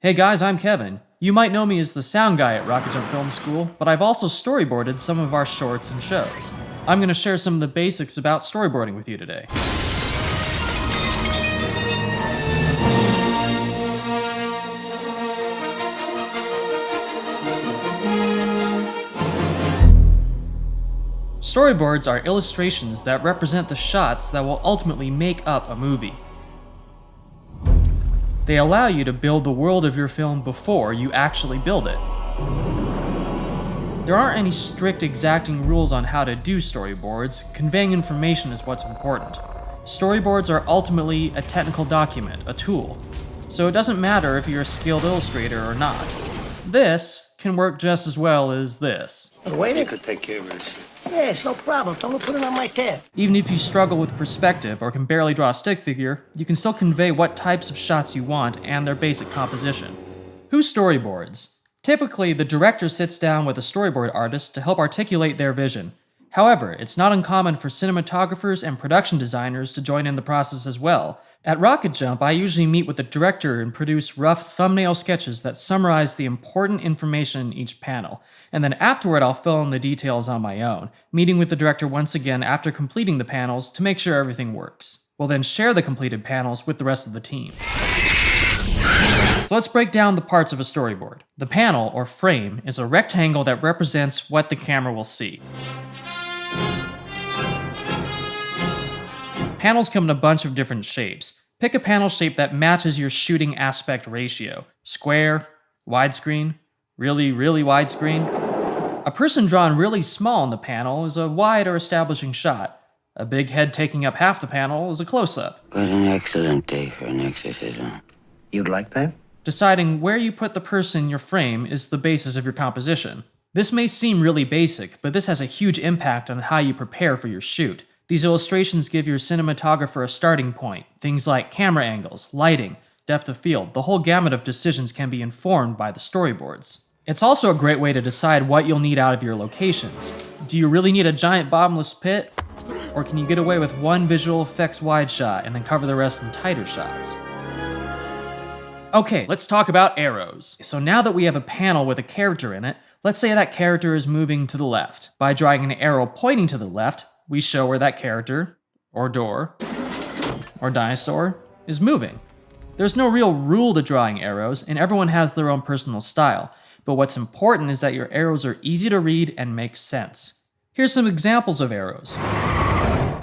Hey guys, I'm Kevin. You might know me as the sound guy at Rocket Jump Film School, but I've also storyboarded some of our shorts and shows. I'm going to share some of the basics about storyboarding with you today. Storyboards are illustrations that represent the shots that will ultimately make up a movie. They allow you to build the world of your film before you actually build it. There aren't any strict exacting rules on how to do storyboards. Conveying information is what's important. Storyboards are ultimately a technical document, a tool. So it doesn't matter if you're a skilled illustrator or not. This can work just as well as this. Wait, You could take care of this. yes, no problem. Tell him to put it on my tab. Even if you struggle with perspective or can barely draw a stick figure, you can still convey what types of shots you want and their basic composition. Who storyboards? Typically, the director sits down with a storyboard artist to help articulate their vision. However, it's not uncommon for cinematographers and production designers to join in the process as well. At Rocket Jump, I usually meet with the director and produce rough thumbnail sketches that summarize the important information in each panel, and then afterward I'll fill in the details on my own, meeting with the director once again after completing the panels to make sure everything works. We'll then share the completed panels with the rest of the team. So let's break down the parts of a storyboard. The panel, or frame, is a rectangle that represents what the camera will see. Panels come in a bunch of different shapes. Pick a panel shape that matches your shooting aspect ratio. Square, widescreen, really widescreen. A person drawn really small in the panel is a wide or establishing shot. A big head taking up half the panel is a close-up. What an excellent day for an exorcism. You'd like that? Deciding where you put the person in your frame is the basis of your composition. This may seem really basic, but this has a huge impact on how you prepare for your shoot. These illustrations give your cinematographer a starting point. Things like camera angles, lighting, depth of field, the whole gamut of decisions can be informed by the storyboards. It's also a great way to decide what you'll need out of your locations. Do you really need a giant bottomless pit? Or can you get away with one visual effects wide shot and then cover the rest in tighter shots? Okay, let's talk about arrows. So now that we have a panel with a character in it, let's say that character is moving to the left. By drawing an arrow pointing to the left, we show where that character, or door, or dinosaur is moving. There's no real rule to drawing arrows, and everyone has their own personal style, but what's important is that your arrows are easy to read and make sense. Here's some examples of arrows.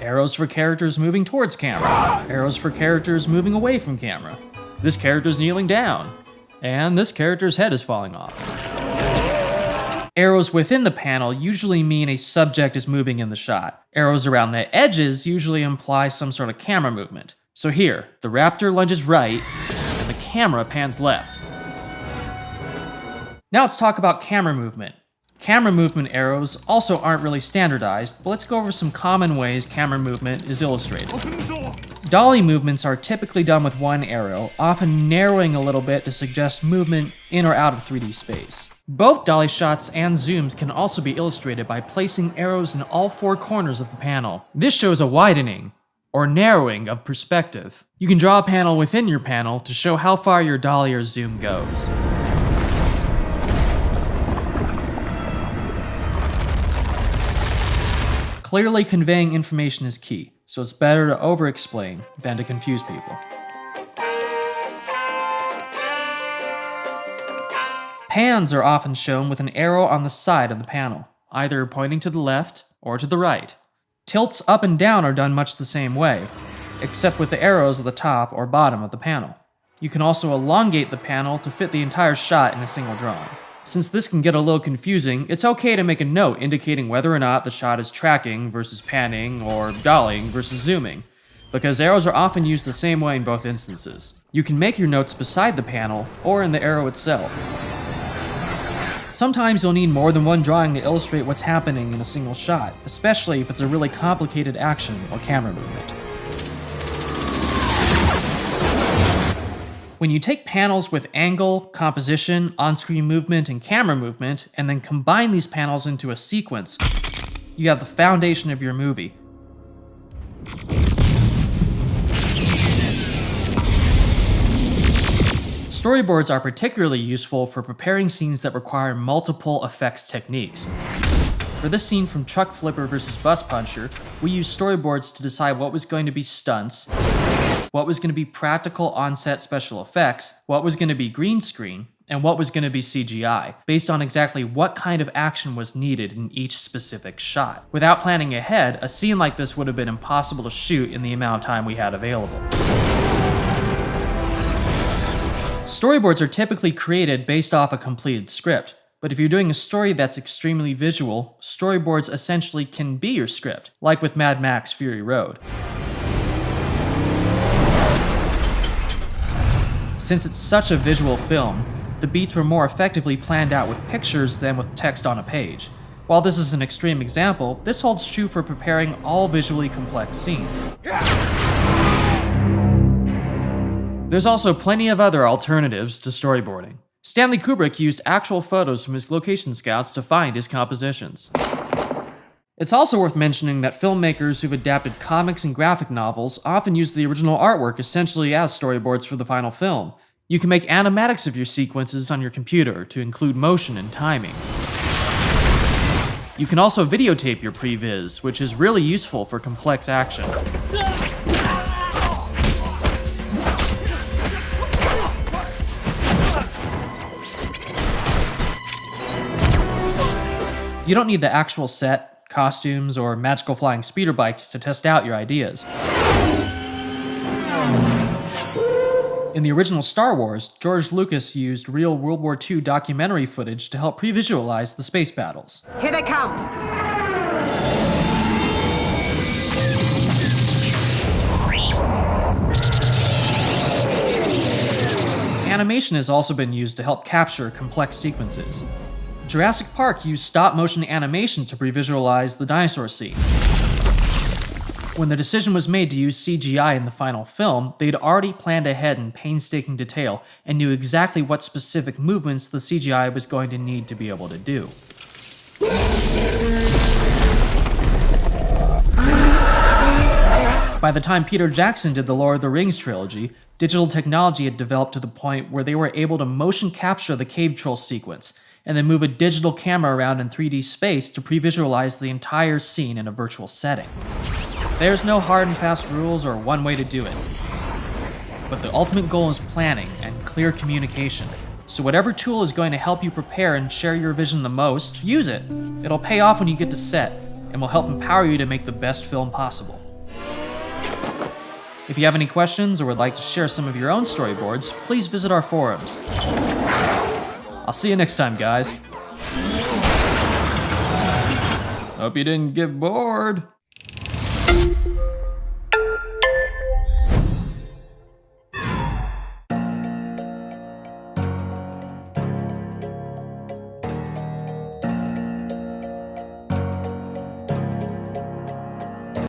Arrows for characters moving towards camera. Arrows for characters moving away from camera. This character's kneeling down, and this character's head is falling off. Arrows within the panel usually mean a subject is moving in the shot. Arrows around the edges usually imply some sort of camera movement. So here, the raptor lunges right, and the camera pans left. Now let's talk about camera movement. Camera movement arrows also aren't really standardized, but let's go over some common ways camera movement is illustrated. Dolly movements are typically done with one arrow, often narrowing a little bit to suggest movement in or out of 3D space. Both dolly shots and zooms can also be illustrated by placing arrows in all four corners of the panel. This shows a widening, or narrowing, of perspective. You can draw a panel within your panel to show how far your dolly or zoom goes. Clearly conveying information is key, so it's better to over-explain than to confuse people. Pans are often shown with an arrow on the side of the panel, either pointing to the left or to the right. Tilts up and down are done much the same way, except with the arrows at the top or bottom of the panel. You can also elongate the panel to fit the entire shot in a single drawing. Since this can get a little confusing, it's okay to make a note indicating whether or not the shot is tracking versus panning or dollying versus zooming, because arrows are often used the same way in both instances. You can make your notes beside the panel or in the arrow itself. Sometimes you'll need more than one drawing to illustrate what's happening in a single shot, especially if it's a really complicated action or camera movement. When you take panels with angle, composition, on-screen movement, and camera movement, and then combine these panels into a sequence, you have the foundation of your movie. Storyboards are particularly useful for preparing scenes that require multiple effects techniques. For this scene from Truck Flipper vs. Bus Puncher, we used storyboards to decide what was going to be stunts, what was going to be practical on-set special effects, what was going to be green screen, and what was going to be CGI, based on exactly what kind of action was needed in each specific shot. Without planning ahead, a scene like this would have been impossible to shoot in the amount of time we had available. Storyboards are typically created based off a completed script, but if you're doing a story that's extremely visual, storyboards essentially can be your script, like with Mad Max Fury Road. Since it's such a visual film, the beats were more effectively planned out with pictures than with text on a page. While this is an extreme example, this holds true for preparing all visually complex scenes. There's also plenty of other alternatives to storyboarding. Stanley Kubrick used actual photos from his location scouts to find his compositions. It's also worth mentioning that filmmakers who've adapted comics and graphic novels often use the original artwork essentially as storyboards for the final film. You can make animatics of your sequences on your computer to include motion and timing. You can also videotape your previs, which is really useful for complex action. You don't need the actual set, costumes, or magical flying speeder bikes to test out your ideas. In the original Star Wars, George Lucas used real World War II documentary footage to help pre-visualize the space battles. Here they come! Animation has also been used to help capture complex sequences. Jurassic Park used stop-motion animation to pre-visualize the dinosaur scenes. When the decision was made to use CGI in the final film, they'd already planned ahead in painstaking detail and knew exactly what specific movements the CGI was going to need to be able to do. By the time Peter Jackson did the Lord of the Rings trilogy, digital technology had developed to the point where they were able to motion capture the cave troll sequence, and then move a digital camera around in 3D space to pre-visualize the entire scene in a virtual setting. There's no hard and fast rules or one way to do it. But the ultimate goal is planning and clear communication. So whatever tool is going to help you prepare and share your vision the most, use it. It'll pay off when you get to set, and will help empower you to make the best film possible. If you have any questions or would like to share some of your own storyboards, please visit our forums. I'll see you next time, guys. Hope you didn't get bored.